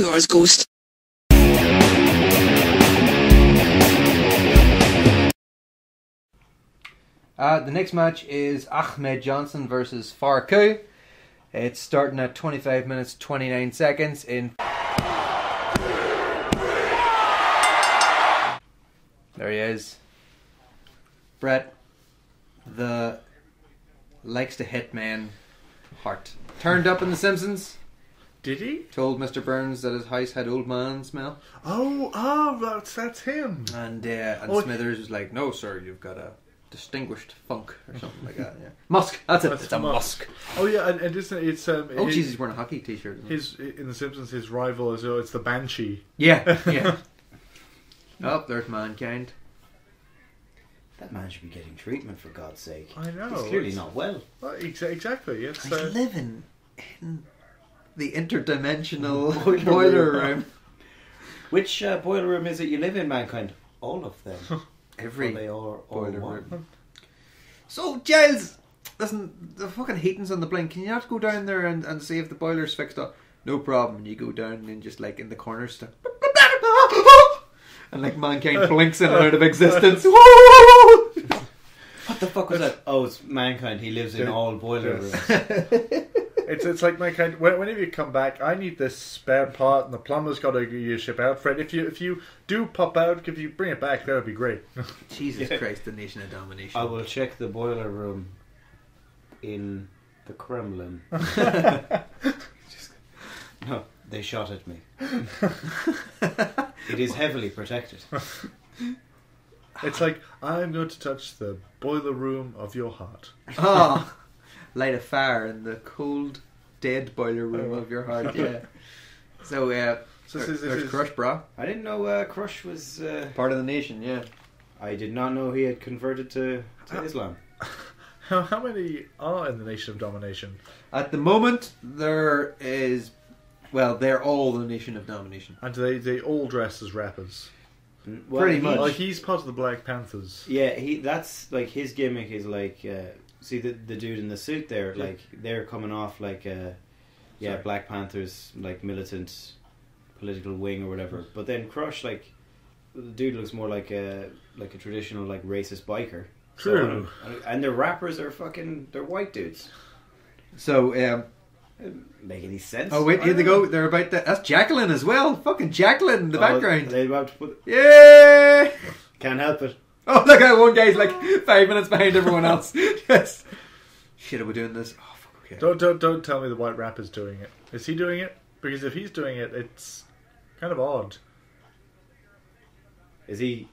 yours, Ghost. The next match is Ahmed Johnson versus Farqoo. It's starting at 25 minutes 29 seconds in... There he is. Brett, the likes to hit man heart. Turned up in The Simpsons. Did he? Told Mr. Burns that his house had old man smell. Oh, that's him. And Smithers was like, no sir, you've got a distinguished funk or something like that. Yeah. Musk, that's it. It's a musk. Oh yeah, and isn't it, it's oh jeez, he's wearing a hockey t-shirt. His in The Simpsons, his rival is it's the Banshee. Yeah, yeah. Oh, there's mankind. That man should be getting treatment, for God's sake. I know. He's clearly not well. Exactly. It's he's living in the interdimensional boiler room. Which boiler room is it you live in, mankind? All of them. Every they all boiler one. room. So, Giles, listen, the fucking heating's on the blink. Can you not go down there and see if the boiler's fixed up? No problem. And you go down and just like in the corner stuff. And like mankind blinks in and out of existence. What the fuck was that? Oh, it's mankind. He lives in all boiler rooms. It's like mankind. Whenever you come back, I need this spare part, and the plumber's got to ship out. Fred, if you do pop out, if you bring it back, that would be great. Jesus Christ, the nation of domination. I will check the boiler room in the Kremlin. No, they shot at me. It is heavily protected. It's like, I'm going to touch the boiler room of your heart. Oh, light a fire in the cold, dead boiler room of your heart. Yeah. So, there's Crush, bro. I didn't know Crush was part of the nation. Yeah. I did not know he had converted to Islam. How many are in the Nation of Domination? At the moment, there is... Well, they're all the Nation of Domination. And they all dress as rappers? Well, pretty much. Well, he's part of the Black Panthers. Yeah, that's like his gimmick is like... see the dude in the suit there, like they're coming off like Black Panthers, like militant political wing or whatever. But then Crush, like the dude looks more like a traditional like racist biker. True. So, and their rappers are they're white dudes. So make any sense? Oh wait, here they go. They're about that. That's Jacqueline as well. Fucking Jacqueline in the background. They're about to put... Yeah. Can't help it. Oh, look at one guy's like 5 minutes behind everyone else. Yes. Shit, are we doing this? Oh, fuck, okay. Don't tell me the white rapper's doing it. Is he doing it? Because if he's doing it, it's kind of odd. Is he?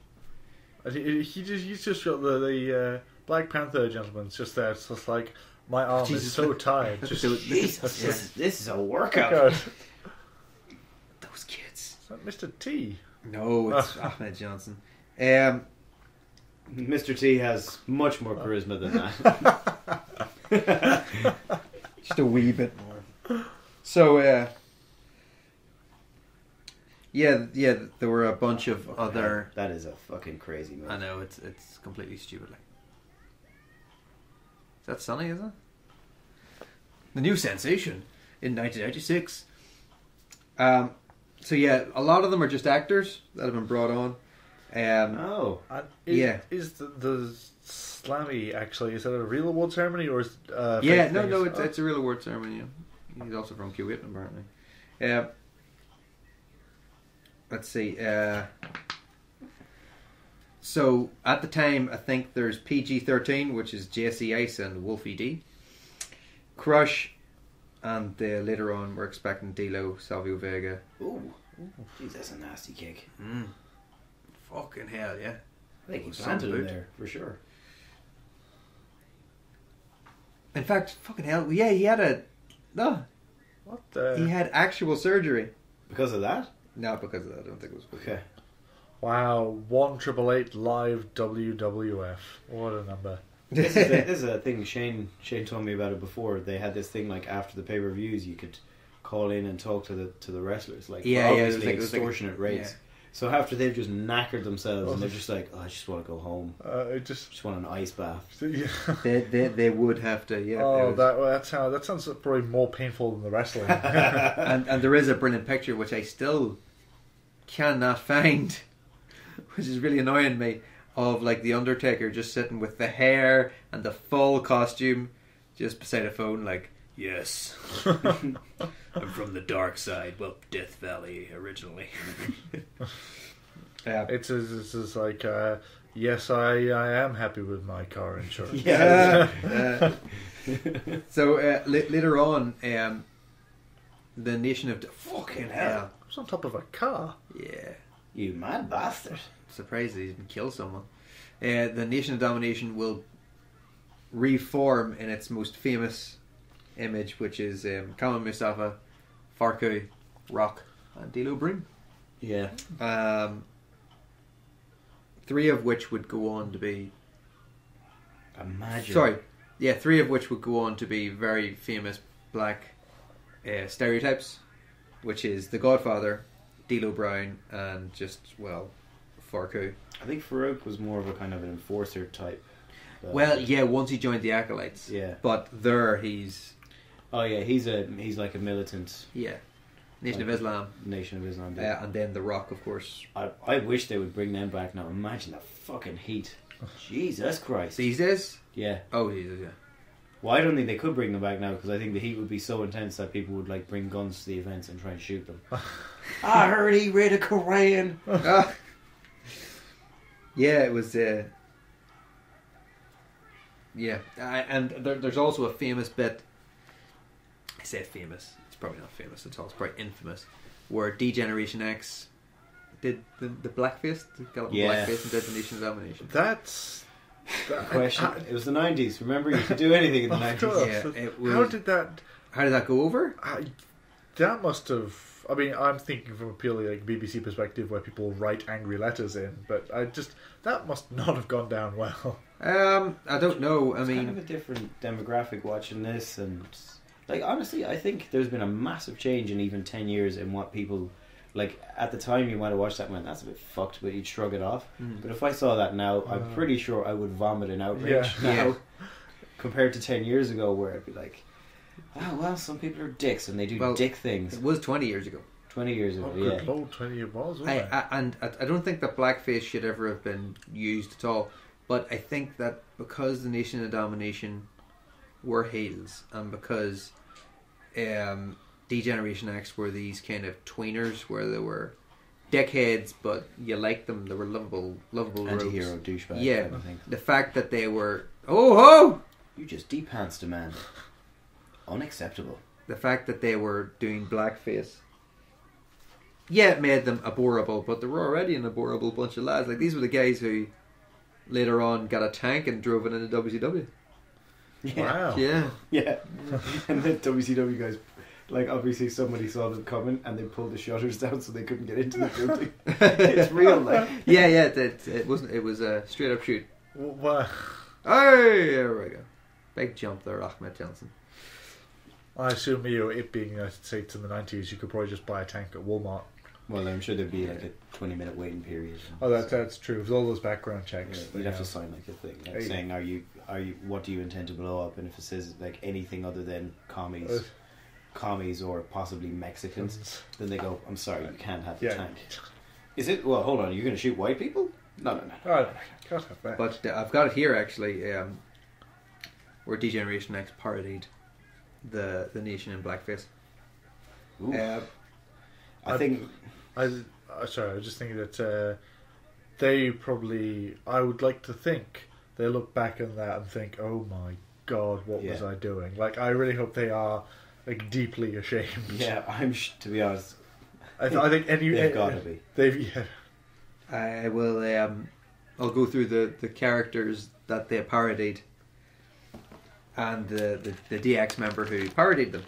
He's just got the Black Panther gentleman's just there. It's just like, my arm is so tired. Jesus, this is a workout. Those kids. Is that Mr. T? No, it's Ahmed Johnson. Mr. T has much more charisma than that. Just a wee bit more. So, there were a bunch of other... That is a fucking crazy move. I know, it's completely stupid. Like, is that Sonny, is it? The new sensation in 1996. So yeah, a lot of them are just actors that have been brought on. Is the Slammy actually, is that a real award ceremony or is it's a real award ceremony. Yeah. He's also from Kuwait apparently. Let's see. So at the time, I think there's PG-13, which is Jesse Ice and Wolfie D, Crush, and later on we're expecting D-Lo, Savio Vega. Ooh, jeez, that's a nasty kick. Fucking hell, yeah. I think he planted him there for sure. In fact, fucking hell, yeah, he had he had actual surgery. Because of that? Not because of that. I don't think it was. Okay. Wow, 1-888 live WWF. What a number. This is a thing. Shane told me about it before. They had this thing like after the pay-per-views, you could call in and talk to the wrestlers, like obviously extortionate rates. Yeah. So after they've just knackered themselves and they're just like, oh, I just want to go home. It Just want an ice bath. yeah. They would have to. Yeah. Oh, it was- that sounds probably more painful than the wrestling. and there is a brilliant picture which I still cannot find, which is really annoying me, of like the Undertaker just sitting with the hair and the full costume just beside a phone like, yes, I'm from the dark side, well, Death Valley originally. Yeah. It's like, yes, I am happy with my car insurance. So later on, the Nation of fucking hell. I was on top of a car. Yeah. You mad bastard. Surprised he didn't kill someone. The Nation of Domination will reform in its most famous image, which is Kamal Mustafa, Farqoo, Rock, and D'Lo Broom. Yeah. 3 of which would go on to be... Imagine. Sorry. Yeah, 3 of which would go on to be very famous black stereotypes, which is The Godfather, D'Lo Brown, and just, well, Farqoo. I think Farqoo was more of a kind of an enforcer type. Well, yeah, once he joined the Acolytes. Yeah. But there he's... Oh yeah, he's like a militant. Yeah. Nation of Islam. Nation of Islam. And then The Rock, of course. I wish they would bring them back now. Imagine the fucking heat. Jesus Christ. These days? Yeah. Oh, Jesus, yeah. Well, I don't think they could bring them back now because I think the heat would be so intense that people would like bring guns to the events and try and shoot them. I heard he read a Korean. Yeah, it was... yeah. And there's also a famous bit... I say famous. It's probably not famous at all. It's probably infamous. Where D-Generation X did the blackface. They got Yeah. blackface and did the Nation of Domination. That's... Question. It was the 90s. Remember, you could do anything in the Of 90s. course. Yeah, it was- How did that... How did that go over? That must have... I mean, I'm thinking from a purely like BBC perspective where people write angry letters in, but that must not have gone down well. I don't know. I It's mean... kind of a different demographic watching this, and like honestly, I think there's been a massive change in even 10 years in what people like. At the time, you might have watched that and went, "That's a bit fucked," but you'd shrug it off. But if I saw that now, I'm pretty sure I would vomit in outrage now, Yeah. compared to 10 years ago, where I'd be like, "Oh well, some people are dicks and they do dick things." It was 20 years ago. 20 years ago, Oh, yeah. good Lord, 20 years was, wasn't it? I don't think that blackface should ever have been used at all. But I think that because the Nation of Domination were heels, and because D-Generation X were these kind of tweeners where they were dickheads, but you liked them, they were lovable Anti-hero rogues. douchebag. Yeah, kind of thing. the fact that they were ho! You just de-pantsed a man. Unacceptable. The fact that they were doing blackface. Yeah, it made them abhorrible, but they were already an abhorrible bunch of lads. Like, these were the guys who later on got a tank and drove it into WCW. Wow. Yeah. Yeah. And then WCW guys, like obviously somebody saw them coming and they pulled the shutters down so they couldn't get into the building. It's real, like. Yeah, it wasn't. It was a straight up shoot. Well, Hey, there we go. Big jump there, Ahmed Johnson. I assume it being the United States in the 90s, you could probably just buy a tank at Walmart. Well, I'm sure there'd be like a 20-minute waiting period. Oh, that's true. With all those background checks, Yeah, you'd have to sign like a thing, like Hey. saying, "Are you? What do you intend to blow up?" And if it says like anything other than commies or possibly Mexicans, then they go, "I'm sorry, you can't have the Yeah. tank." Is it? Well, hold on. You're going to shoot white people? No. Oh, can't have that. But I've got it here actually, where D-Generation X parodied the Nation in blackface. Ooh. I think. Sorry, I was just thinking that they probably. I would like to think they look back on that and think, "Oh my God, what was I doing?" Like, I really hope they are like deeply ashamed. Yeah, to be honest. I think They've got to be. I will. I'll go through the characters that they parodied, and the DX member who parodied them.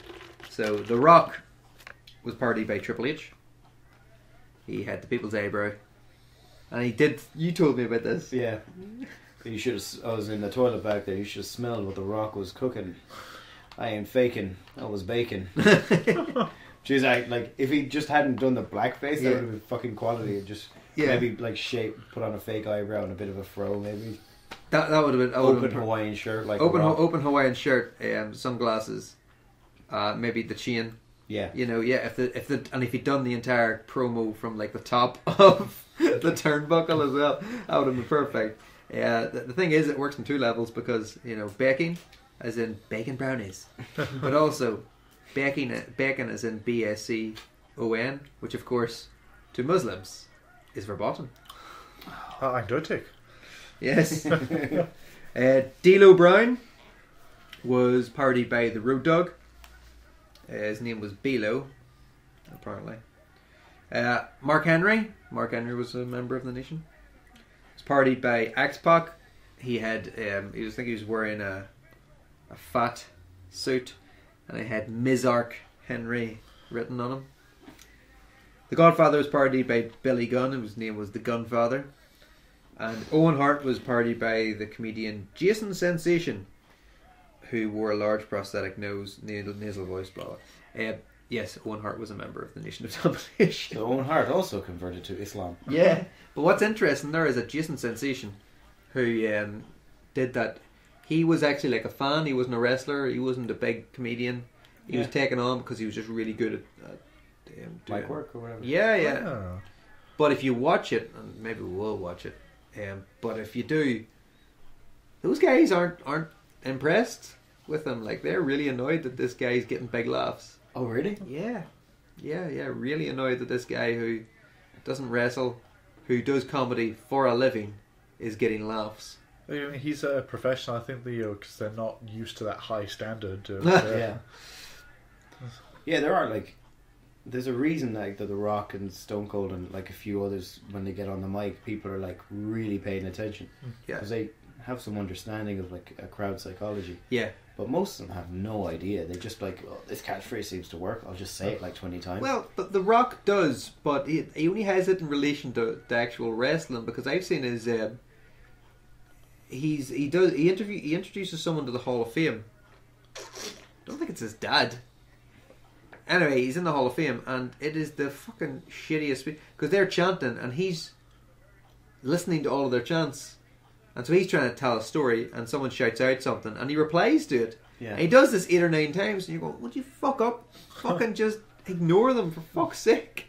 So The Rock was parodied by Triple H. He had the people's eyebrow, and he did. You told me about this. Yeah. You should have. I was in the toilet back there. You should have smelled what the Rock was cooking. I ain't faking. I was baking. Jeez, like if he just hadn't done the blackface, that would have been fucking quality. And just maybe like put on a fake eyebrow and a bit of a fro, maybe. That would have been open Hawaiian shirt, like open Hawaiian shirt, sunglasses, maybe the chain. Yeah, if he'd done the entire promo from like the top of the turnbuckle as well, that would have been perfect. The thing is, it works on two levels because baking, as in bacon brownies, but also bacon as in BACON, which of course to Muslims is verboten. Eindeutig. Yes. D'Lo Brown was parodied by the Road Dogg. His name was Bilo, apparently. Mark Henry was a member of the Nation. He was parodied by X-Pac. He had, he was wearing a fat suit, and it had Mizark Henry written on him. The Godfather was parodied by Billy Gunn, whose name was the Gunfather. And Owen Hart was parodied by the comedian Jason Sensation, who wore a large prosthetic nose, nasal voice, blah blah. Yes, Owen Hart was a member of the Nation of Domination. So Owen Hart also converted to Islam. Yeah, but what's interesting there is that Jason Sensation, who did that, he was actually like a fan. He wasn't a wrestler. He wasn't a big comedian. He was taken on because he was just really good at mic work or whatever. Yeah. Oh. But if you watch it, and maybe we'll watch it, but if you do, those guys aren't impressed with him. Like, they're really annoyed that this guy's getting big laughs. Oh, really? Yeah. Really annoyed that this guy who doesn't wrestle, who does comedy for a living, is getting laughs. I mean, he's a professional. I think because they're not used to that high standard. Yeah, there are there's a reason that The Rock and Stone Cold and like a few others, when they get on the mic, people are like really paying attention. Yeah, because they have some understanding of like a crowd psychology. Yeah, but most of them have no idea. They just like, this catchphrase seems to work. I'll just say it like 20 times. Well, but The Rock does, but he only has it in relation to the actual wrestling, because I've seen his he introduces someone to the Hall of Fame. I don't think it's his dad. Anyway, he's in the Hall of Fame, and it is the fucking shittiest, because they're chanting and he's listening to all of their chants, and so he's trying to tell a story, and someone shouts out something and he replies to it. Yeah. And he does this 8 or 9 times, and you go, would you fuck up? Fucking just ignore them, for fuck's sake.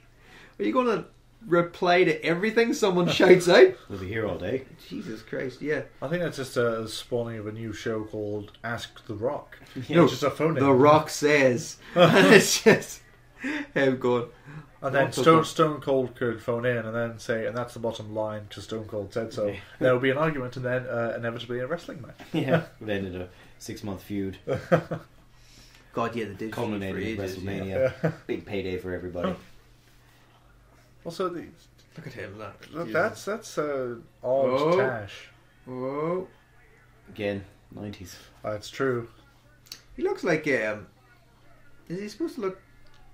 Are you going to reply to everything someone shouts out? We'll be here all day. Jesus Christ, yeah. I think that's just a spawning of a new show called Ask the Rock. No, it's just a phone in. The Rock says. And it's just him going. And then Stone Cold could phone in and then say, and that's the bottom line, because Stone Cold said so. There will be an argument and then inevitably a wrestling match. Yeah, it ended a 6-month feud. God, yeah, they did. Culminated in WrestleMania. Yeah. Big payday for everybody. Also, look at him. That's odd Tash. Oh, again, 90s. That's true. He looks like is he supposed to look?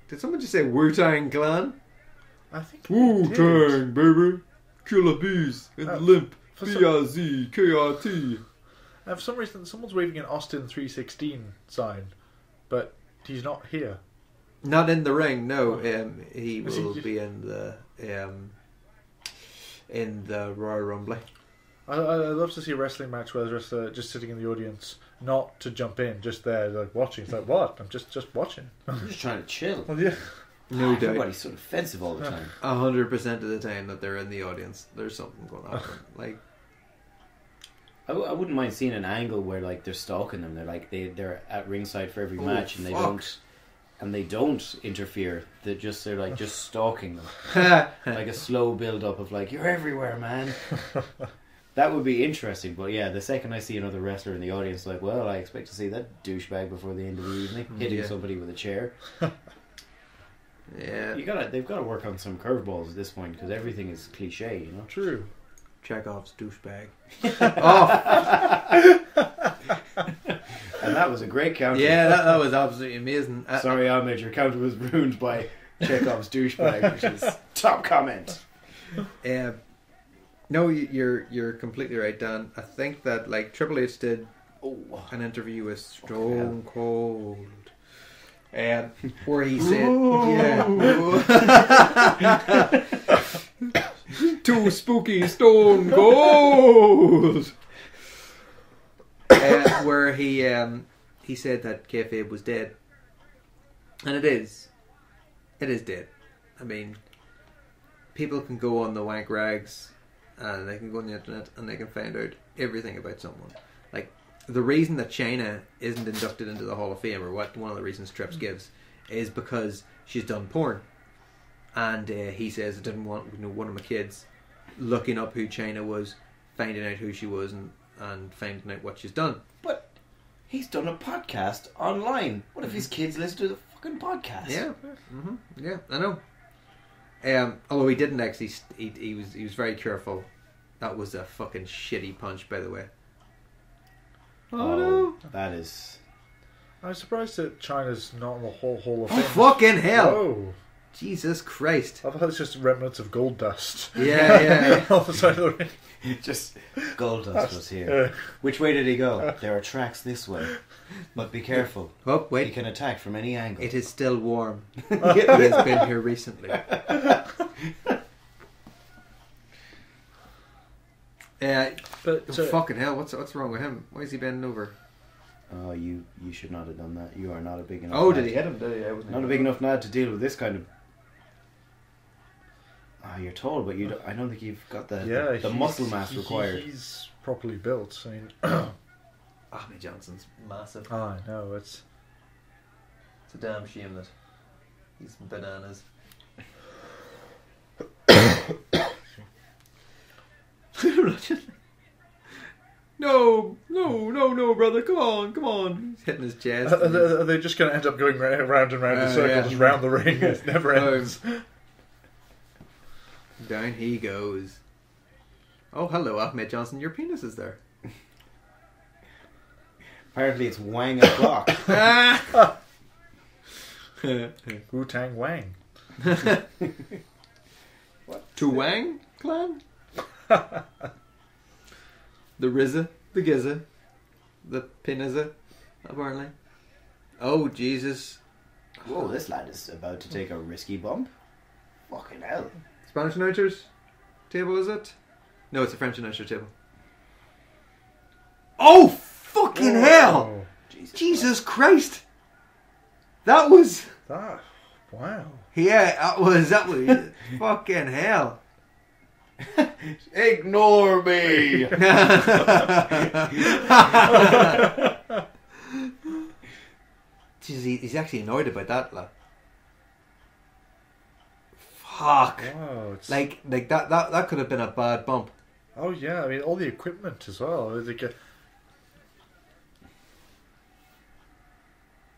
Did someone just say Wu-Tang Clan? I think Wu-Tang, baby. Killer bees in the limp. B-I-Z-K-R-T. For some reason, someone's waving an Austin 316 sign, but he's not here. Not in the ring, no. He will be in the Royal Rumble. I'd love to see a wrestling match where there's just sitting in the audience, not to jump in, just there, like watching. It's like, what? I'm just watching. I'm just trying to chill. Well, yeah. No doubt. Everybody's so defensive all the time. 100% of the time that they're in the audience, there's something going on. Like, I wouldn't mind seeing an angle where like they're stalking them. They're like they're at ringside for every match, and they don't interfere. They're just stalking them, like a slow build up of like, you're everywhere, man. That would be interesting. But yeah, the second I see another wrestler in the audience, like, well, I expect to see that douchebag before the end of the evening hitting somebody with a chair. Yeah, they've got to work on some curveballs at this point, because everything is cliche, you know. True. Chekhov's douchebag. And that was a great counter. Yeah, that was absolutely amazing. Sorry, Ahmed, your counter was ruined by Chekhov's douchebag, which is top comment. No, you're completely right, Dan. I think that like Triple H did an interview with Stone Cold. Where he said, "Too spooky, stone cold." Where he said that kayfabe was dead, and it is dead. I mean, people can go on the wank rags, and they can go on the internet, and they can find out everything about someone. Like, the reason that China isn't inducted into the Hall of Fame, or what one of the reasons Trips gives, is because she's done porn, and he says, I didn't want one of my kids looking up who China was, finding out who she was, and finding out what she's done. But he's done a podcast online. What if his kids listen to the fucking podcast? Yeah, yeah, I know. Although he didn't actually, he was very careful. That was a fucking shitty punch, by the way. Oh no, that is. I'm surprised that China's not in the Hall of Oh Fame. fucking hell! Whoa. Jesus Christ! I thought it's just remnants of gold dust. Yeah. On the side of the ring. Just gold dust was here. Which way did he go? There are tracks this way, but be careful. Oh He wait, can attack from any angle. it is still warm. He has been here recently. But Fucking hell! What's wrong with him? Why is he bending over? Oh, you should not have done that. You are not a big enough. Oh, lad. did he hit him? Did he? I wasn't Not a big enough lad to deal with this kind of. Oh, you're tall, but I don't think you've got the muscle mass required. He's properly built. I mean, Ahmed Johnson's massive. I know it's It's a damn shame that he's bananas. No, brother, come on. He's hitting his chest. Are they just going to end up going round and round in circles yeah. round the ring? It never ends. Down he goes. Oh, hello, Ahmed Johnson. Your penis is there. Apparently, it's Wang o'clock. Wu-Tang Wang. To Wang clan? The Rizza, the Gizza, the Pinizza, apparently. Oh, Jesus. Whoa, this lad is about to take a risky bump. Fucking hell. Spanish announcers table, is it? No, it's a French announcer table. Oh, fucking hell! Jesus Christ! That was... Wow. Yeah, that was fucking hell. Ignore me! Jeez, he's actually annoyed about that, lad. Fuck. Wow, Like that could have been a bad bump. Oh yeah, I mean all the equipment as well.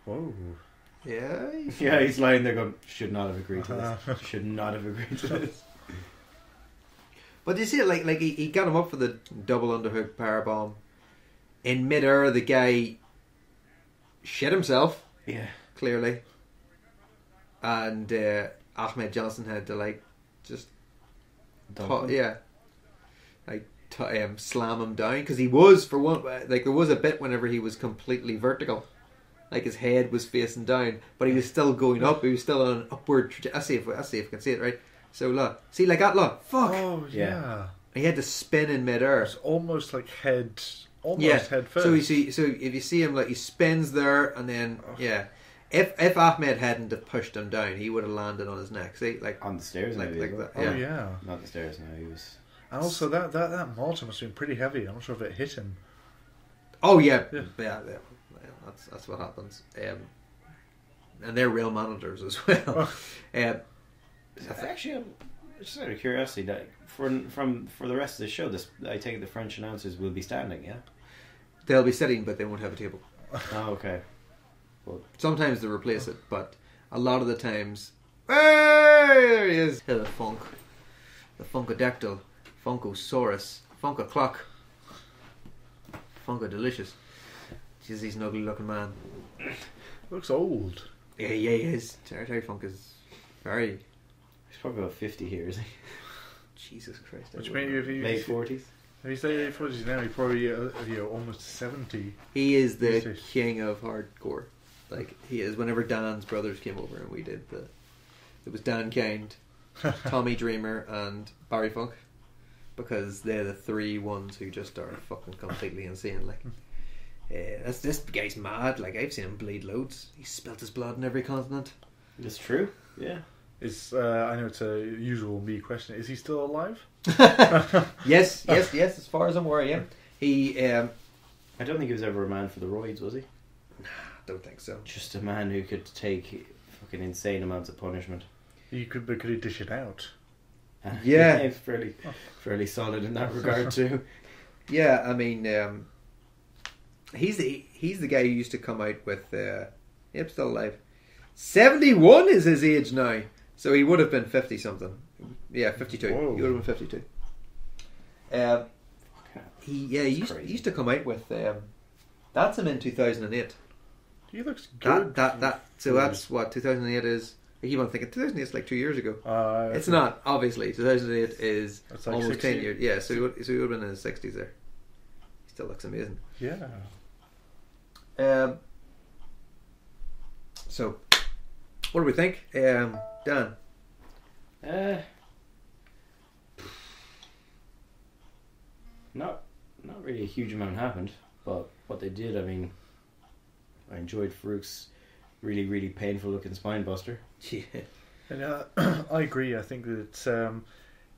Whoa. Yeah. Yeah, he's lying there going, should not have agreed to this. Should not have agreed to this. But you see it, like he got him up for the double underhook powerbomb. In midair, the guy shit himself. Yeah. Clearly. And Ahmed Johnson had to just slam him down, because he was, for one, there was a bit whenever he was completely vertical. Like his head was facing down, but he was still going up. He was still on an upward trajectory. I see if I can see it right. So look, see like that. Look, fuck. Oh yeah. He had to spin in midair. It's almost like head head first. So if you see him, like, he spins there, and then If Ahmed hadn't have pushed him down, he would have landed on his neck. See, like on the stairs, like maybe. that. Oh yeah. Not the stairs. No, he was. And also that mortar must have been pretty heavy. I'm not sure if it hit him. Oh yeah. That's what happens. And they're real monitors as well. Actually, just out of curiosity, that for the rest of the show, I take it the French announcers will be standing. Yeah, they'll be sitting, but they won't have a table. Oh, okay. Well, sometimes they replace it, but a lot of the times, hey, there he is. The funk, the funkadactyl, funkosaurus, funkaclock, funkadelicious. Jeez, he's an ugly looking man. Looks old. Yeah, he is. Terry Funk is very. He's probably about 50 here, is he? Jesus Christ! Which means late 40s. If you say late 40s now, he's probably almost 70. He is the king of hardcore. Like he is. Whenever Dan's brothers came over and we did it was Dan Kind, Tommy Dreamer, and Barry Funk, because they're the three ones who just are fucking completely insane. Like, this guy's mad. Like, I've seen him bleed loads. He's spilt his blood in every continent. It's true. Yeah. I know it's a usual me question. Is he still alive? Yes. As far as I'm aware, yeah. He. I don't think he was ever a man for the roids, was he? Don't think so. Just a man who could take fucking insane amounts of punishment. Could he dish it out? Yeah. He's fairly solid in that regard too. Yeah, I mean, he's the guy who used to come out with. Yep, still alive. 71 is his age now, so he would have been 50 something. Yeah, 52. Whoa. He would have been 52. He used to come out with. That's him in 2008. He looks good. So that's what 2008 is. I keep on thinking 2008 is like 2 years ago. It's think not, obviously. 2008 is like almost 60. 10 years. Yeah, so he would have been in his 60s there. He still looks amazing. Yeah. So, what do we think, Dan? Not really a huge amount happened, but what they did, I mean, I enjoyed Farqoo's really, really painful looking spine buster. Yeah. And I agree. I think that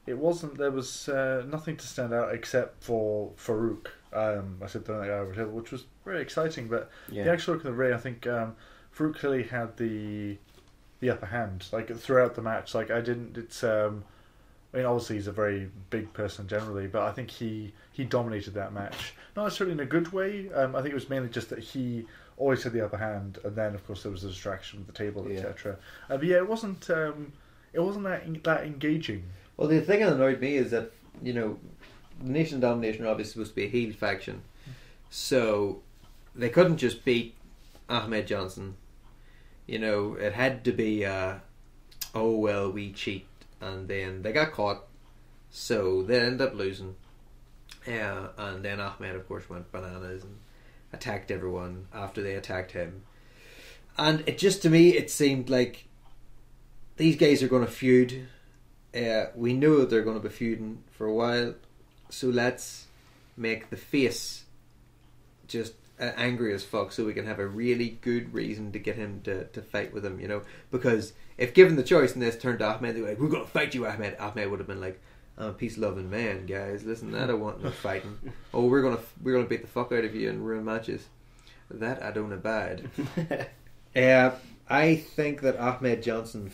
it wasn't. There was nothing to stand out except for Farqoo. I said the night over hill, which was very exciting. But the actual look of the ring, I think Farqoo clearly had the upper hand. Like throughout the match, like I didn't. It's. I mean, obviously he's a very big person generally, but I think he dominated that match. Not necessarily in a good way. I think it was mainly just that he always had the upper hand, and then of course there was a distraction with the table, etc. But yeah, it wasn't that engaging. Well, the thing that annoyed me is that, you know, Nation Domination are obviously supposed to be a heel faction, so they couldn't just beat Ahmed Johnson. You know, it had to be oh well, we cheat, and then they got caught, so they ended up losing. And then Ahmed, of course, went bananas and attacked everyone after they attacked him. And it just, to me, it seemed like these guys are going to feud. We know they're going to be feuding for a while, so let's make the face just angry as fuck, so we can have a really good reason to get him to fight with him, you know. Because if given the choice and this turned to Ahmed, they were like, "We're going to fight you, Ahmed." Ahmed would have been like, "I'm a peace-loving man, guys. Listen, I don't want no fighting. Oh, we're gonna beat the fuck out of you and ruin matches. That I don't abide." I think that Ahmed Johnson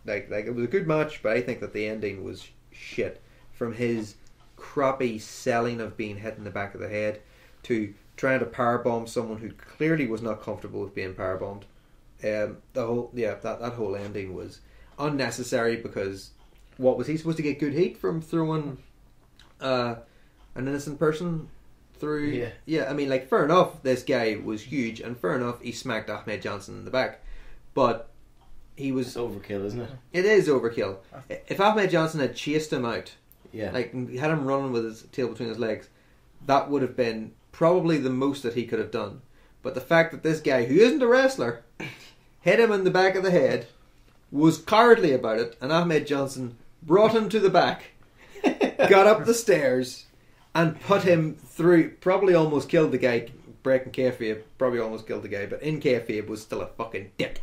like it was a good match, but I think that the ending was shit. From his crappy selling of being hit in the back of the head to trying to powerbomb someone who clearly was not comfortable with being powerbombed. That whole ending was unnecessary, because what was he supposed to get good heat from throwing an innocent person through? Yeah, I mean, like, fair enough, this guy was huge, and fair enough, he smacked Ahmed Johnson in the back, but he was... It's overkill, isn't it? It is overkill. If Ahmed Johnson had chased him out, like had him running with his tail between his legs, that would have been probably the most that he could have done. But the fact that this guy, who isn't a wrestler, hit him in the back of the head, was cowardly about it, and Ahmed Johnson brought him to the back, got up the stairs, and put him through, probably almost killed the guy, breaking kayfabe, probably almost killed the guy, but in kayfabe was still a fucking dick.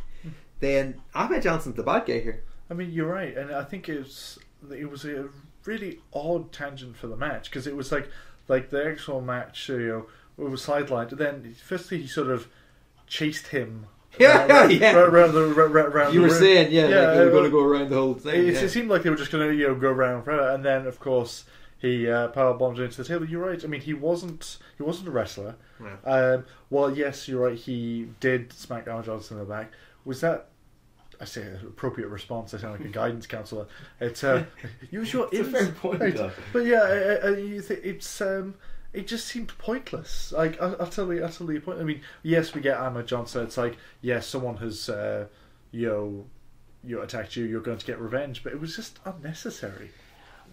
Then Ahmed Johnson's the bad guy here. I mean, you're right, and I think it was a really odd tangent for the match, because it was like the actual match, it was sidelined, and then firstly he sort of chased him. Around the you were room. saying, like they were going to go around the whole thing. It seemed like they were just going to go around forever, and then of course he power bombed into the table. You're right. I mean, he wasn't a wrestler. No. Well, yes, you're right. He did smack Ahmed Johnson in the back. Was that? I say an appropriate response. I sound like a guidance counsellor. It's use your. It's a fair point, right. But yeah, you think it's. It just seemed pointless. Like utterly pointless. I mean, yes, we get Ahmed Johnson. It's like, yes, someone has attacked you. You're going to get revenge, but it was just unnecessary.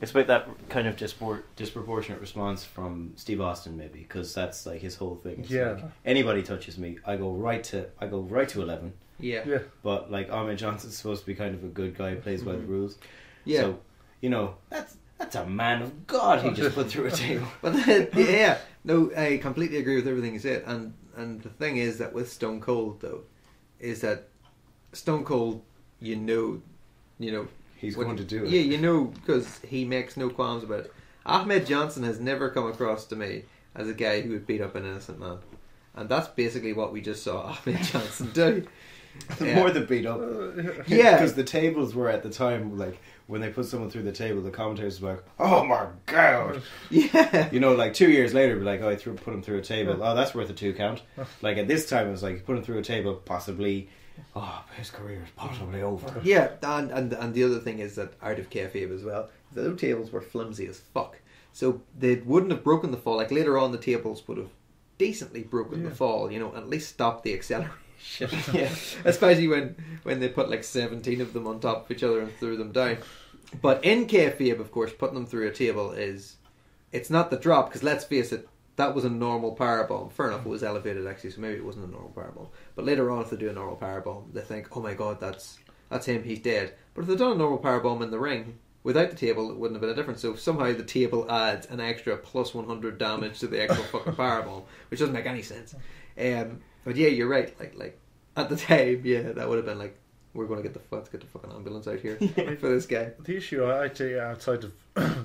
It's about that kind of disproportionate response from Steve Austin, maybe, because that's like his whole thing. It's like, anybody touches me, I go right to 11. Yeah. But like Ahmed Johnson's supposed to be kind of a good guy, plays by the rules. Yeah. So, you know, that's a man of God he just put through a table. But no, I completely agree with everything you said. And the thing is that with Stone Cold though, is that Stone Cold, you know, he's going to do it. Yeah, you know, because he makes no qualms about it. Ahmed Johnson has never come across to me as a guy who would beat up an innocent man, and that's basically what we just saw Ahmed Johnson do. More than beat up. Yeah, because the tables were at the time like when they put someone through the table, the commentators were like, "Oh my God!" Yeah, you know, like 2 years later, be like, "Oh, put him through a table. Oh, that's worth a 2 count." Like at this time, it was like put him through a table, possibly. Oh, his career is possibly over. Yeah, and the other thing is that out of kayfabe as well, the other tables were flimsy as fuck. So they wouldn't have broken the fall. Like later on, the tables would have decently broken the fall, you know, at least stopped the acceleration. Yeah. Especially when they put like 17 of them on top of each other and threw them down. But in kayfabe, of course, putting them through a table it's not the drop, because let's face it, that was a normal powerbomb. Fair enough, it was elevated actually, so maybe it wasn't a normal powerbomb. But later on, if they do a normal powerbomb, they think, oh my God, that's him, he's dead. But if they'd done a normal powerbomb in the ring, without the table, it wouldn't have been a difference. So somehow the table adds an extra plus 100 damage to the actual fucking powerbomb, which doesn't make any sense. But yeah, you're right. Like at the time, yeah, that would have been like, we're going to get the fucking ambulance out here for this guy. The issue I take outside of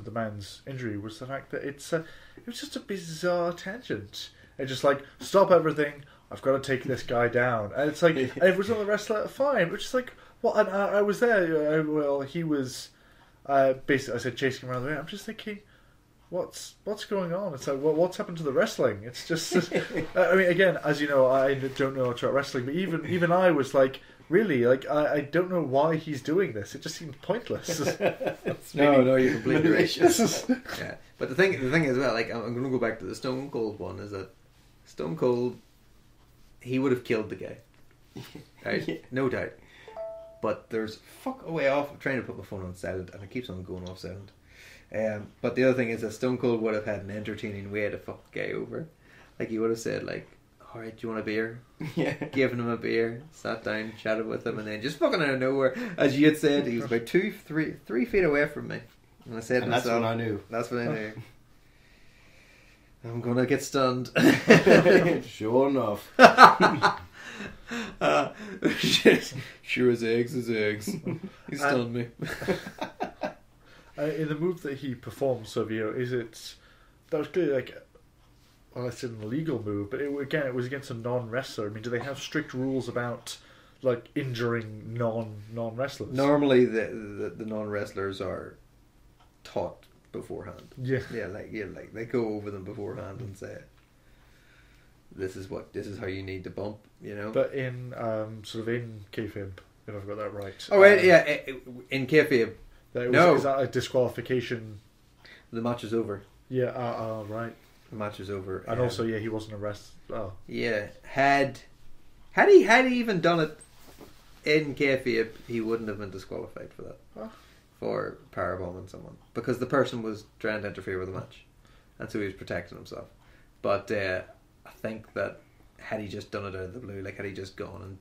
the man's injury was the fact that it was just a bizarre tangent. It's just like, stop everything, I've got to take this guy down. And it's like, and if it was another wrestler, fine. Which is like, well, and I was there. Well, he was basically, I said, chasing him around the ring. I'm just thinking, what's going on? It's like, what's happened to the wrestling? It's just, I mean, again, as you know, I don't know much about wrestling, but even I was like, really, like, I don't know why he's doing this. It just seems pointless. No, you're completely right. Yeah, but the thing as well, like, I'm going to go back to the Stone Cold one, is that Stone Cold, he would have killed the guy, right? Yeah. No doubt. But there's fuck away off. I'm trying to put my phone on silent, and it keeps on going off silent. But the other thing is that Stone Cold would have had an entertaining way to fuck the guy over. Like, he would have said, like, alright, do you want a beer? Yeah. Given him a beer, sat down, chatted with him, and then just fucking out of nowhere, as you had said, he was about 3 feet away from me. And I said to myself, that's when I knew. That's when I knew. I'm gonna get stunned. Sure enough. Sure as eggs is eggs. He stunned me. In the move that he performed, Savio, that was clearly like, well, I said an illegal move, but it was against a non-wrestler. I mean, do they have strict rules about like injuring non-wrestlers? Normally, the non-wrestlers are taught beforehand. Yeah, like they go over them beforehand and say, "This is how you need to bump," you know. But in sort of in kayfabe, if I've got that right. Oh, yeah, in kayfabe. Is that a disqualification? The match is over. Yeah. Right. The match is over, and also, he wasn't arrested. Oh, yeah. Had he even done it in kayfabe, he wouldn't have been disqualified for that. Huh? For powerbombing someone, because the person was trying to interfere with the match, and so he was protecting himself. But I think that had he just done it out of the blue, like had he just gone and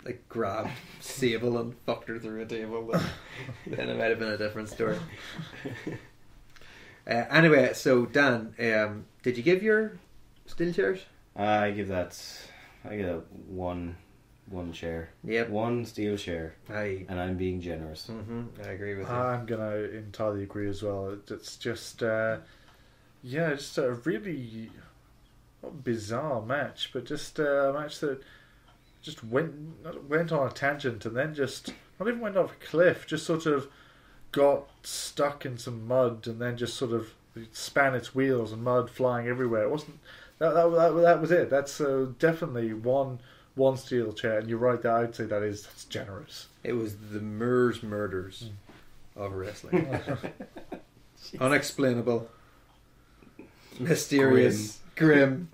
like grabbed Sable and fucked her through a table, then it might have been a different story. Anyway, so Dan, did you give your steel chairs? I give that one chair. Yep. One steel chair. And I'm being generous. Mm-hmm. I agree with you. I'm gonna entirely agree as well. It's just just a really not bizarre match, but just a match that just went on a tangent and then just not even went off a cliff, just sort of got stuck in some mud and then just sort of span its wheels and mud flying everywhere. It wasn't that was it. That's definitely one steel chair, and you're right. I'd say that's generous. It was the murders of wrestling. Unexplainable, mysterious, grim.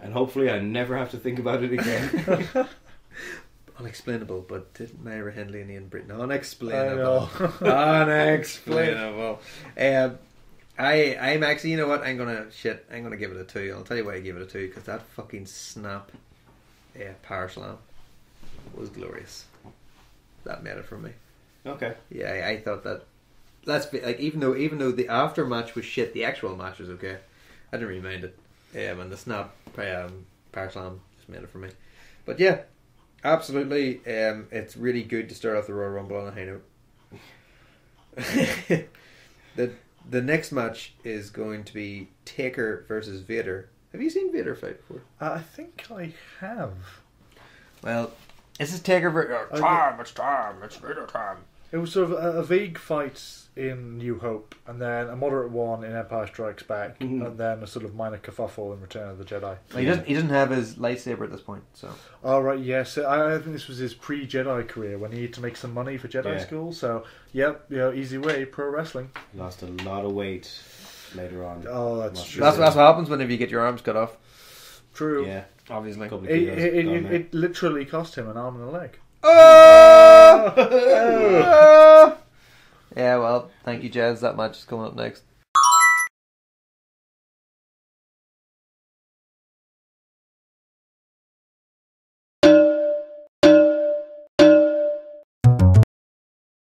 And hopefully I never have to think about it again. unexplainable, but didn't Myra Hindley and Ian Britton unexplainable, unexplainable. I'm actually, you know what? I'm gonna give it a 2. I'll tell you why I give it a 2, because that fucking snap, power slam was glorious. That made it for me. Okay. Yeah, I thought that. Like even though the after match was shit, the actual match was okay. I didn't really mind it. And the snap power slam just made it for me. But yeah, absolutely. It's really good to start off the Royal Rumble on a high note. The next match is going to be Taker versus Vader. Have you seen Vader fight before? I think I have. Well, this is Taker versus it's Vader time. It was sort of a vague fight in New Hope, and then a moderate one in Empire Strikes Back, and then a sort of minor kerfuffle in Return of the Jedi. Well, he doesn't have his lightsaber at this point, so. Oh right, yes. I think this was his pre-Jedi career when he needed to make some money for Jedi school. So, yep, easy way, pro wrestling. Lost a lot of weight later on. Oh, that's true. That's what happens whenever you get your arms cut off. True. Yeah, obviously. It literally cost him an arm and a leg. Oh! Yeah, well, thank you, Jez. That match is coming up next.